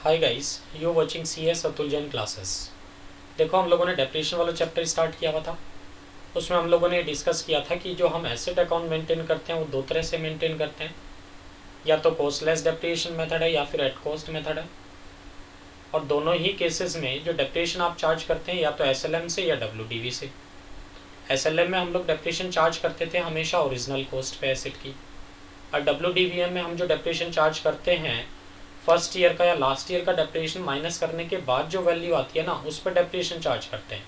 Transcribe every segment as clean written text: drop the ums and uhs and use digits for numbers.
Hi guys, you watching CS Atul Jain classes. देखो, हम लोगों ने डेप्रिसिएशन वाला चैप्टर स्टार्ट किया हुआ था। उसमें हम लोगों ने डिस्कस किया था कि जो हम एसेट अकाउंट मेंटेन करते हैं वो दो तरह से मेंटेन करते हैं, या तो कॉस्टलेस डेप्रिसिएशन मेथड है या फिर एट कॉस्ट मेथड है। और दोनों ही केसेस में जो डेप्रिसिएशन आप चार्ज करते हैं या तो SLM से या WDV से। SLM में हम लोग डेप्रिसिएशन चार्ज करते थे हमेशा ओरिजिनल कॉस्ट पे एसेट की, और WDVM में हम जो डेप्रिसिएशन चार्ज करते हैं फर्स्ट ईयर का या लास्ट ईयर का डेप्रिसिएशन माइनस करने के बाद जो वैल्यू आती है ना, उस पर डेप्रिसिएशन चार्ज करते हैं।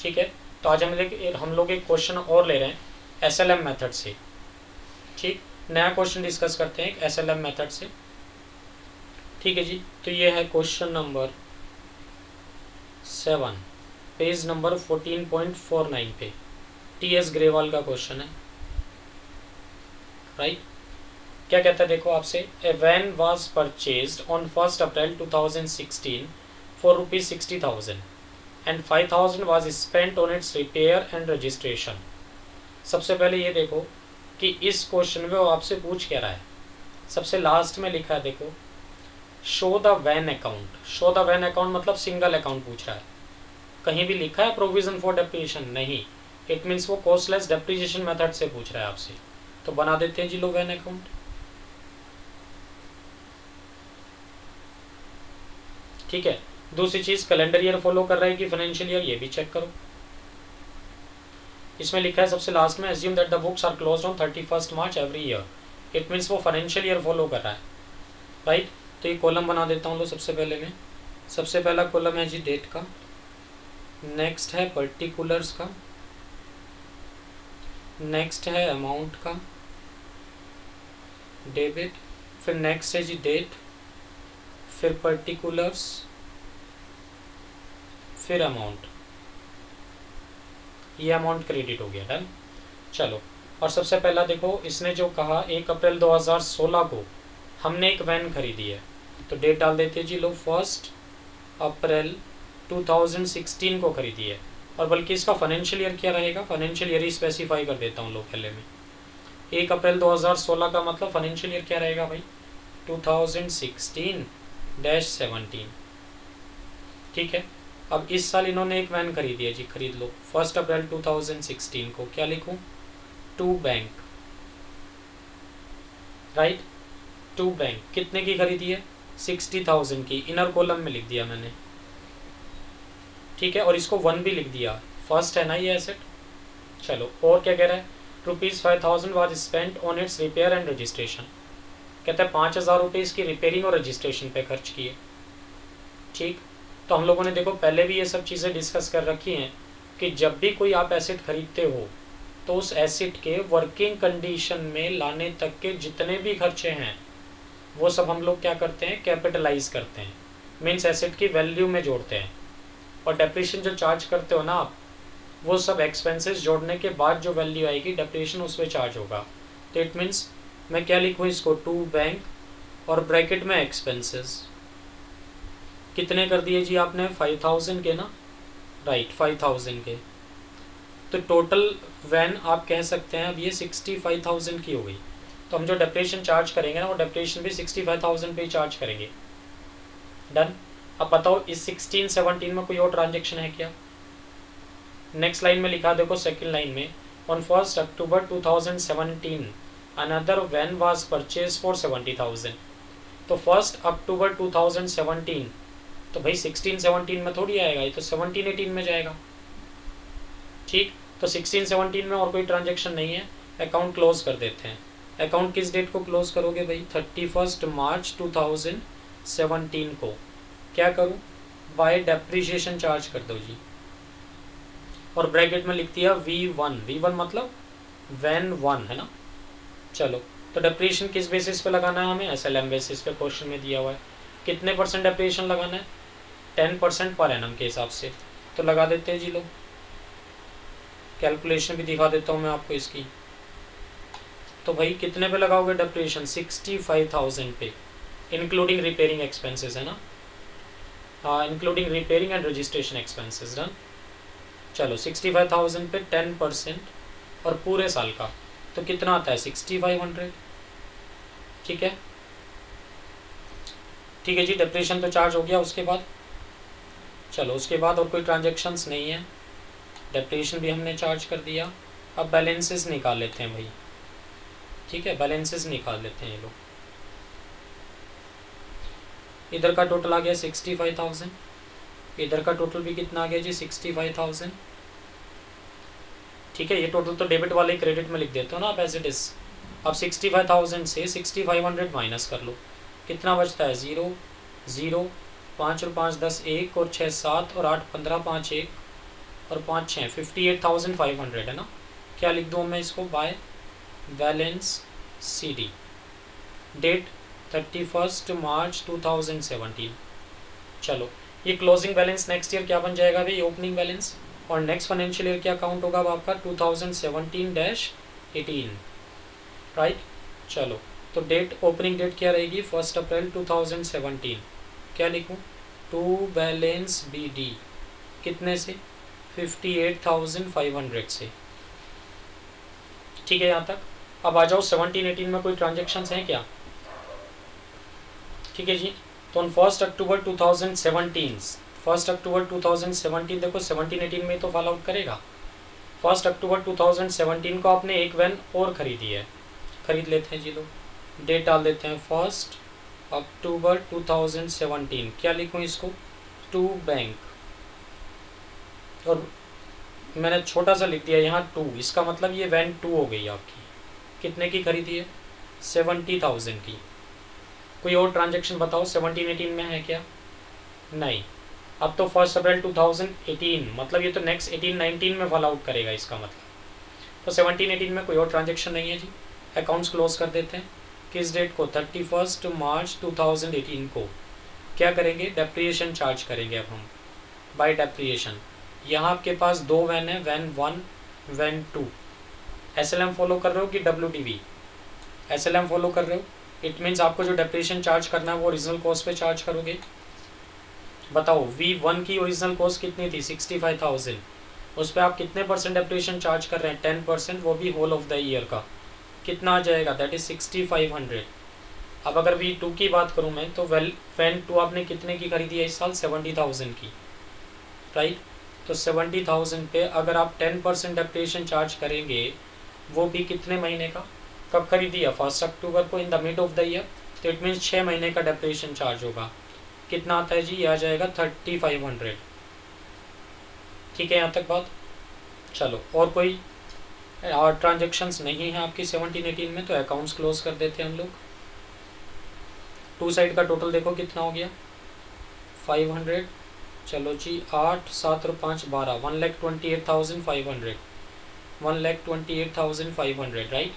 ठीक है, तो आज हम लोग एक क्वेश्चन और ले रहे हैं SLM मेथड से। ठीक, नया क्वेश्चन डिस्कस करते हैं एक SLM मेथड से। ठीक है जी, तो ये है क्वेश्चन नंबर 7, पेज नंबर 14.49 पे। TS ग्रेवाल का क्वेश्चन है, राइट। क्या कहता है देखो आपसे, a van was purchased on 1 April 2016 for ₹60,000 and 5,000 was spent on its repair and registration. सबसे पहले ये देखो कि इस क्वेश्चन में वो आपसे पूछ क्या रहा है। सबसे लास्ट में लिखा है देखो, show the van account. Show the van account मतलब सिंगल अकाउंट पूछ रहा है। कहीं भी लिखा है प्रोविजन फॉर डेप्रिसिएशन? नहीं। इट मीन्स वो कॉस्टलेस डेप्रिसिएशन मेथड से पूछ रहा है आपसे। तो बना देते हैं जी लो वैन अकाउंट। ठीक है, दूसरी चीज कैलेंडर ईयर फॉलो कर रहा है कि फाइनेंशियल ईयर, ये भी चेक करो। इसमें लिखा है सबसे लास्ट में, assume that the books are closed on 31 March every year. It means वो फाइनेंशियल ईयर फॉलो कर रहा है, राइट। तो ये कॉलम बना देता हूँ लो। सबसे पहले में सबसे पहला कॉलम है जी डेट का, नेक्स्ट है पर्टिकुलर्स का, नेक्स्ट है अमाउंट का, डेबिट, फिर नेक्स्ट है जी डेट, फिर पर्टिकुलर्स, फिर अमाउंट। ये अमाउंट क्रेडिट हो गया, डन। चलो, और सबसे पहला देखो, इसने जो कहा 1 अप्रैल 2016 को हमने एक वैन खरीदी है, तो डेट डाल देते हैं जी लो, 1 अप्रैल 2016 को खरीदी है। और बल्कि इसका फाइनेंशियल ईयर क्या रहेगा, फाइनेंशियल ईयर ही स्पेसिफाई कर देता हूँ लो पहले में। 1 अप्रैल 2016 का मतलब फाइनेंशियल ईयर क्या रहेगा भाई, 2016-17। ठीक है, अब इस साल इन्होंने एक वैन खरीदी है जी, खरीद लो। 1 अप्रैल 2016 को क्या लिखूं, to bank, right. To bank कितने की खरीदी है, 60,000 की। इनर कॉलम में लिख दिया मैंने, ठीक है, और इसको 1 भी लिख दिया, फर्स्ट है ना ये एसेट। चलो, और क्या कह रहा है, ₹5,000 was spent on its repair and registration. कहता है 5,000 रुपये इसकी रिपेयरिंग और रजिस्ट्रेशन पे खर्च किए। ठीक, तो हम लोगों ने देखो पहले भी ये सब चीज़ें डिस्कस कर रखी हैं कि जब भी कोई आप एसेट खरीदते हो तो उस एसेट के वर्किंग कंडीशन में लाने तक के जितने भी खर्चे हैं वो सब हम लोग क्या करते हैं, कैपिटलाइज करते हैं। मीन्स एसेट की वैल्यू में जोड़ते हैं। और डेप्रिसिएशन जो चार्ज करते हो ना आप, वो सब एक्सपेंसेस जोड़ने के बाद जो वैल्यू आएगी डेप्रिसिएशन उस पर चार्ज होगा। तो इट मीन्स मैं क्या लिखूँ इसको, टू बैंक और ब्रैकेट में एक्सपेंसेस। कितने कर दिए जी आपने, 5,000 के ना, राइट, 5,000 के। तो टोटल वैन आप कह सकते हैं अब ये 65,000 की हो गई। तो हम जो डेप्रिसिएशन चार्ज करेंगे ना, वो डेप्रिसिएशन भी 65,000 पे ही चार्ज करेंगे, डन। अब बताओ इस 16-17 में कोई और ट्रांजेक्शन है क्या। नेक्स्ट लाइन में लिखा देखो, सेकंड लाइन में, on 1 October 2017 another van was purchase for 70,000। तो 1 अक्टूबर 2017, तो भाई 16-17 में थोड़ी आएगा, ये तो 17-18 में जाएगा। ठीक, तो 16-17 में और कोई ट्रांजेक्शन नहीं है, अकाउंट क्लोज कर देते हैं। अकाउंट किस डेट को क्लोज करोगे भाई, 31 मार्च 2017 को। क्या करूँ, बाय डेप्रिसिएशन चार्ज कर दो जी, और ब्रैकेट में लिख दिया V1। V1 मतलब वैन 1 है ना। चलो, तो डेप्रिसिएशन किस बेसिस पे लगाना है हमें, SLM बेसिस पे क्वेश्चन में दिया हुआ है। कितने % डेप्रिसिएशन लगाना है, 10% पर एनम के हिसाब से। तो लगा देते हैं जी लोग, कैलकुलेशन भी दिखा देता हूँ मैं आपको इसकी। तो भाई कितने पे लगाओगे डेप्रिसिएशन, 65,000 पे, इंक्लूडिंग रिपेयरिंग एक्सपेंसेस है ना, हाँ, including repairing and registration expenses, done. चलो, 65,000 पे 10% और पूरे साल का तो कितना आता है, 6,500। ठीक है, ठीक है जी, डेप्रिसिएशन तो चार्ज हो गया। उसके बाद चलो उसके बाद और कोई ट्रांजेक्शन्स नहीं है, डेप्रिसिएशन भी हमने चार्ज कर दिया। अब बैलेंसेस निकाल लेते हैं भाई, ठीक है, बैलेंसेस निकाल लेते हैं ये लोग। इधर का टोटल आ गया 65,000, इधर का टोटल भी कितना आ गया जी 65,000। ठीक है, ये टोटल तो डेबिट वाले क्रेडिट में लिख देते हो ना आप एज इट इज। अब 65,000 से 6500 माइनस कर लो, कितना बचता है 0 0, 5 और 5 10, 1 और 6 7 और 8 15, 5 1 और 5 6, 58,500 है ना। क्या लिख दूँ मैं इसको, बाय बैलेंस CD, डेट 31 मार्च 2017। चलो ये क्लोजिंग बैलेंस नेक्स्ट ईयर क्या बन जाएगा भाई, ओपनिंग बैलेंस। और नेक्स्ट फाइनेंशियल ईयर क्या काउंट होगा अब आपका 2017-18, राइट। चलो तो डेट, ओपनिंग डेट क्या रहेगी 1 अप्रैल 2017। क्या लिखूँ, टू बैलेंस BD कितने से 58,500 से। ठीक है यहाँ तक। अब आ जाओ 17-18 में कोई ट्रांजेक्शन्स हैं क्या। ठीक है जी, तो ऑन 1 अक्टूबर 2017 देखो 17-18 में तो फॉलो आउट करेगा। 1 अक्टूबर 2017 को आपने एक वैन और खरीदी है, खरीद लेते हैं जी लोग, डेट डाल देते हैं 1 अक्टूबर 2017। क्या लिखूँ इसको, टू बैंक, और मैंने छोटा सा लिख दिया यहाँ 2, इसका मतलब ये वैन 2 हो गई आपकी। कितने की खरीदी है 70,000 की। कोई और ट्रांजेक्शन बताओ 17-18 में है क्या, नहीं। अब तो 1 अप्रैल 2018, मतलब ये तो नेक्स्ट 18-19 में फॉल आउट करेगा इसका मतलब। तो 17-18 में कोई और ट्रांजेक्शन नहीं है जी, अकाउंट्स क्लोज कर देते हैं। किस डेट को, 31 मार्च 2018 को। क्या करेंगे, डेप्रिसिएशन चार्ज करेंगे अब हम, बाय डेप्रिसिएशन। यहाँ आपके पास दो वैन है, वैन 1 वैन 2। SLM फॉलो कर रहे हो कि WDV, SLM फॉलो कर रहे हो, इट मीन्स आपको जो डेप्रिसिएशन चार्ज करना है वो ओरिजिनल कॉस्ट पे चार्ज करोगे। बताओ V1 की ओरिजिनल कॉस्ट कितनी थी 65,000, उस पर आप कितने % डेप्रिसिएशन चार्ज कर रहे हैं 10%, वो भी होल ऑफ द ईयर का। कितना आ जाएगा, दैट इज 6500। अब अगर V2 की बात करूँ मैं, तो वैन 2 आपने कितने की खरीदी है इस साल 70,000 की, राइट। तो 70,000 पे अगर आप 10% डेप्रिसिएशन चार्ज करेंगे, वो भी कितने महीने का, कब खरीदी है 1 अक्टूबर को, in the mid of the year, तो इट मीन्स 6 महीने का डेप्रिसिएशन चार्ज होगा। कितना आता है जी, ये आ जाएगा 3500। ठीक है यहाँ तक बात। चलो और कोई और ट्रांजेक्शन्स नहीं है आपकी 17-18 में, तो अकाउंट्स क्लोज कर देते हैं हम लोग। टू साइड का टोटल देखो कितना हो गया 500। चलो जी 8 7 और 5 12, 1,28,500, 1,28,500, राइट।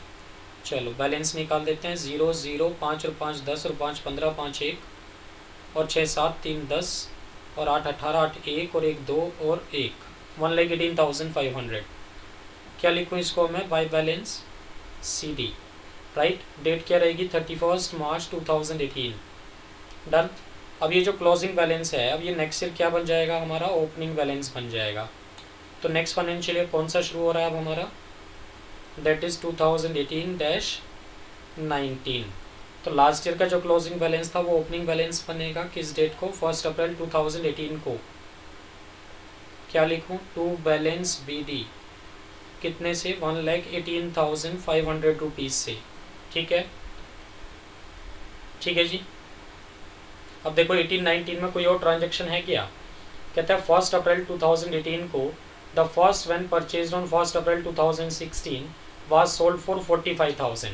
चलो बैलेंस निकाल देते हैं, 0 0, 5 और 5 10 और 5 15, 5 1 और 6 7 3 10 और 8 18, 8 1 और 1 2 और 1, 1,18,500। क्या लिखूँ इसको मैं, by balance CD, right. Date क्या रहेगी 31 मार्च 2018, डन। अब ये जो क्लोजिंग बैलेंस है, अब ये नेक्स्ट ईयर क्या बन जाएगा हमारा, ओपनिंग बैलेंस बन जाएगा। तो नेक्स्ट फाइनेंशियल ईयर कौन सा शुरू हो रहा है अब हमारा, दैट इज़ 2018-19। तो लास्ट ईयर का जो क्लोजिंग बैलेंस था वो ओपनिंग बैलेंस बनेगा किस डेट को, 1 अप्रैल 2018 को। क्या लिखूँ, टू बैलेंस BD कितने से, 1,18,500 रुपीज़ से। ठीक है, ठीक है जी। अब देखो 18-19 में कोई और ट्रांजेक्शन है क्या, कहता है 1 अप्रैल 2018 को the first van purchased on 1 April 2016 was sold for 45,000।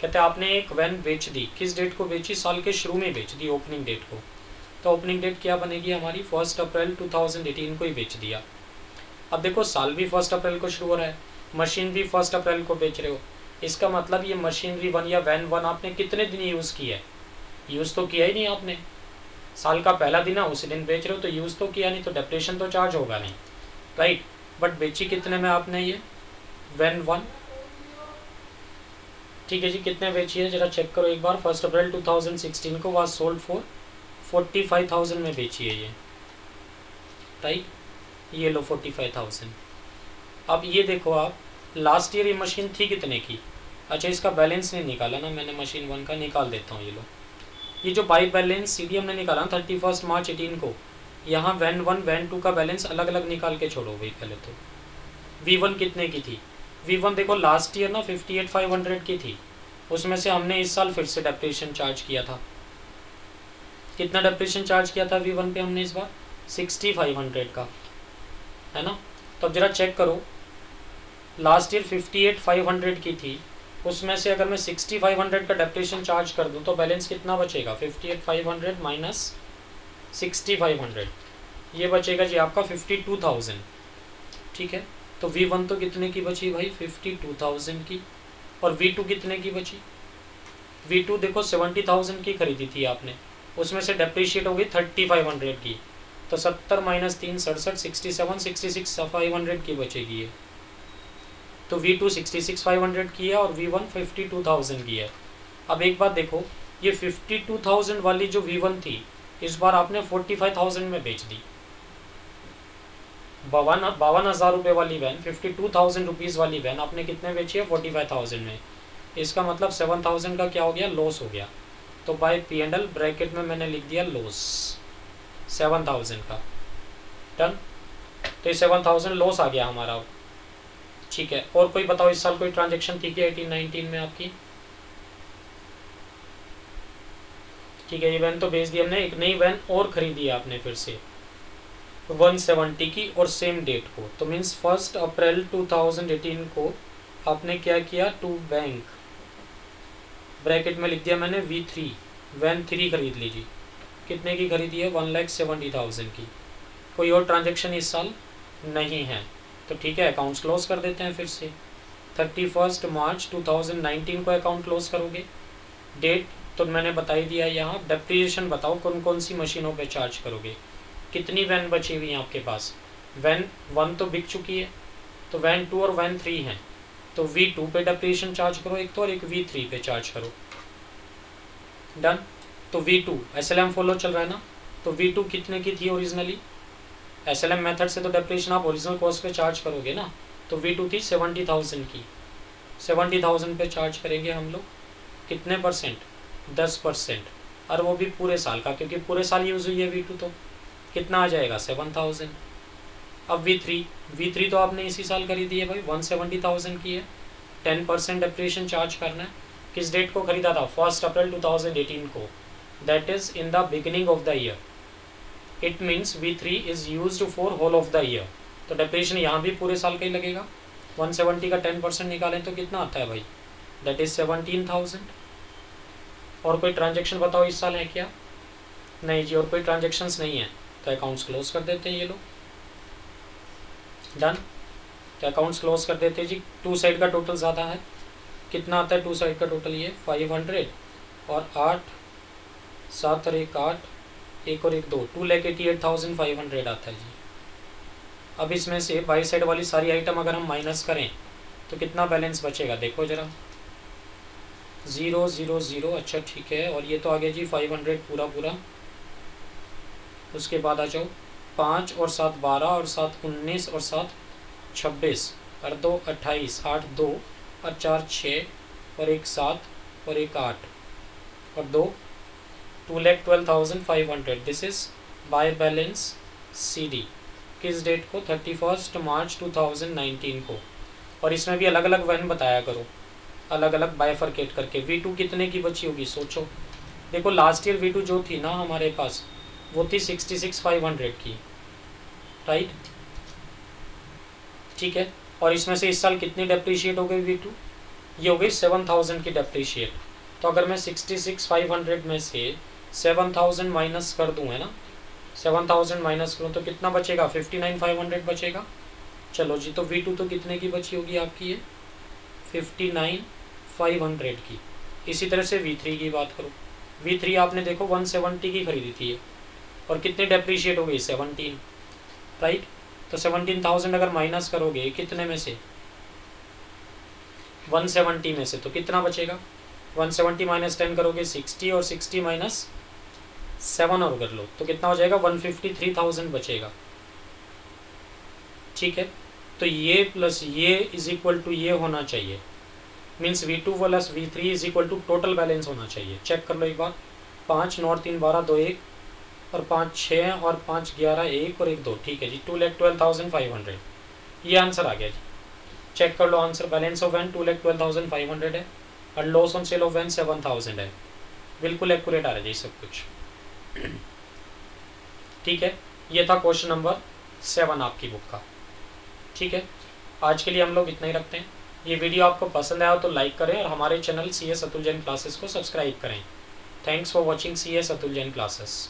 कहते हैं आपने एक वैन बेच दी, किस डेट को बेची, साल के शुरू में बेच दी, ओपनिंग डेट को। तो ओपनिंग डेट क्या बनेगी हमारी, 1 अप्रैल 2018 को ही बेच दिया। अब देखो साल भी 1 अप्रैल को शुरू हो रहा है, मशीन भी 1 अप्रैल को बेच रहे हो, इसका मतलब ये मशीनरी 1 या वैन 1 आपने कितने दिन यूज़ किया है, यूज़ तो किया ही नहीं आपने। साल का पहला दिन है उसी दिन बेच रहे हो, तो यूज़ तो किया नहीं, तो डेप्रिसिएशन तो चार्ज होगा नहीं, राइट। बट बेची कितने में आपने ये वैन 1, ठीक है जी। कितने बेची है जरा चेक करो एक बार, 1 अप्रैल 2016 को वाज सोल्ड फॉर 45,000 में बेची है ये, राइट। ये लो 45,000। अब ये देखो आप, लास्ट ईयर ये मशीन थी कितने की, अच्छा इसका बैलेंस नहीं निकाला ना मैंने, मशीन 1 का निकाल देता हूँ। ये लो ये जो बाई बैलेंस सी डी हमने निकाला 31 मार्च 18 को, यहाँ वैन 1 वैन 2 का बैलेंस अलग अलग निकाल के छोड़ो भाई। पहले तो V1 कितने की थी, V1 देखो लास्ट ईयर ना 58,500 की थी, उसमें से हमने इस साल फिर से डेप्रिसिएशन चार्ज किया था। कितना डेप्रिसिएशन चार्ज किया था V1 पे हमने इस बार, 6500 का, है ना। तो अब जरा चेक करो, लास्ट ईयर 58,500 की थी, उसमें से अगर मैं 6500 का डेप्रिसिएशन चार्ज कर दूं तो बैलेंस कितना बचेगा, 58,500 माइनस 6500, ये बचेगा जी आपका 52,000। ठीक है, तो V1 तो कितने की बची भाई, 52,000 की। और V2 कितने की बची, V2 देखो 70,000 की खरीदी थी आपने, उसमें से डेप्रिशिएट हो गई 3500 की, तो 70 माइनस 3 67, 66,500 की बचेगी ये। तो V2 66,500 की है और V1 52,000 की है। अब एक बात देखो, ये 52,000 वाली जो V1 थी, इस बार आपने 45,000 में बेच दी। 52,000 रुपये वाली वैन, 52,000 रुपीज़ वाली वैन आपने कितने बेची है, 45,000 में। इसका मतलब 7,000 का क्या हो गया, लॉस हो गया। तो बाय P&L ब्रैकेट में मैंने लिख दिया लॉस 7,000 का। डन, तो ये 7,000 लॉस आ गया हमारा। ठीक है, और कोई बताओ इस साल कोई ट्रांजेक्शन थी क्या 18-19 में आपकी। ठीक है, ये वैन तो बेच दी हमने, एक नई वैन और खरीदी है आपने फिर से 170 की और सेम डेट को, तो मीन्स 1 अप्रैल 2018 को आपने क्या किया, टू बैंक ब्रैकेट में लिख दिया मैंने V3 वैन 3 खरीद लीजिए। कितने की खरीदी है, 1,70,000 की। कोई और ट्रांजेक्शन इस साल नहीं है, तो ठीक है अकाउंट्स क्लोज कर देते हैं फिर से। 31 मार्च 2019 को अकाउंट क्लोज करोगे। डेट तो मैंने बता ही दिया, यहाँ डेप्रिसिएशन बताओ कौन कौन सी मशीनों पे चार्ज करोगे। कितनी वैन बची हुई है आपके पास, वैन 1 तो बिक चुकी है, तो वैन 2 और वैन 3 है, तो V2 पे डेप्रिसिएशन चार्ज करो एक तो, और एक V3 पे चार्ज करो। डन, तो V2 SLM फॉलो चल रहा है ना, तो V2 कितने की थी ओरिजिनली, SLM मेथड से तो डेप्रिसिएशन आप ओरिजिनल कॉस्ट पे चार्ज करोगे ना, तो V2 थी 70,000 की। 70,000 पे चार्ज करेंगे हम लोग, कितने परसेंट, 10%, और वो भी पूरे साल का, क्योंकि पूरे साल यूज़ हुई है V2, तो कितना आ जाएगा 7,000। अब V3 तो आपने इसी साल खरीदी है भाई, 170,000 की है, 10% डेप्रिसिएशन चार्ज करना है। किस डेट को खरीदा था, 1 अप्रैल 2018 को, that is in the beginning of the year. It means V3 is used for whole of the year, तो डेप्रिसिएशन यहाँ भी पूरे साल का ही लगेगा। 170 का 10% निकालें तो कितना आता है भाई, दैट इज 17,000। और कोई ट्रांजेक्शन बताओ इस साल है क्या, नहीं जी, और कोई ट्रांजेक्शन्स नहीं है, तो अकाउंट्स क्लोज कर देते हैं ये लोग। डन, तो अकाउंट्स क्लोज कर देते हैं जी। 2 साइड का टोटल ज़्यादा है, कितना आता है 2 साइड का टोटल, ये 500 और 8, 7 और 1 8, 1 और 1 2, 2,88,500 आता है जी। अब इसमें से बाई साइड वाली सारी आइटम अगर हम माइनस करें तो कितना बैलेंस बचेगा, देखो जरा, 0 0 0। अच्छा ठीक है, और ये तो आ गया जी 500 पूरा पूरा। उसके बाद आ जाओ, 5 और 7 12 और 7 19 और 7 26 और 2 28, 8 2 और 4 6 और 1 7 और 1 8 और 2 2,12,500। This is by balance CD। किस डेट को, 31 मार्च 2019 को। और इसमें भी अलग अलग वैन बताया करो, अलग अलग बायफरकेट करके। V2 कितने की बची होगी सोचो। देखो लास्ट ईयर V2 जो थी ना हमारे पास, वो थी 66,500 की, राइट। ठीक है, और इसमें से इस साल कितनी डेप्रिशिएट हो गई V2, ये हो गई 7,000 की डेप्रिशिएट। तो अगर मैं 66,500 में से 7,000 माइनस कर दूँ, है ना, 7,000 माइनस करूँ तो कितना बचेगा, 59,500 बचेगा। चलो जी, तो V2 तो कितने की बची होगी आपकी, ये 59,500 की। इसी तरह से V3 की बात करो, V3 आपने देखो 170 की खरीदी थी और कितनी डेप्रिशिएट हो गई, 17, राइट। तो 17,000 अगर माइनस करोगे कितने में से, 170 में से, तो कितना बचेगा, 170 माइनस 10 करोगे 60, और 60 माइनस 7 और कर लो तो कितना हो जाएगा, 153,000 बचेगा। ठीक है, तो ये प्लस ये इज इक्वल टू ये होना चाहिए, means V2 plus V3 is equal to total balance होना चाहिए। चेक कर लो एक बार, 5 9 3 12 2 1 और 5 6 और 5 11 1 और 1 2, ठीक है जी, 2,12,500 ये आंसर आ गया जी। चेक कर लो आंसर। बैलेंस ऑफ वैन 2,12,500 है और loss on sale of van 7,000 है। बिल्कुल एक्यूरेट आ रहा है जी सब कुछ। ठीक है, ये था क्वेश्चन नंबर 7 आपकी बुक का। ठीक है, आज के लिए हम लोग इतना ही रखते हैं। ये वीडियो आपको पसंद आया तो लाइक करें और हमारे channel CS Atul Jain classes को सब्सक्राइब करें। Thanks for watching CS Atul Jain classes.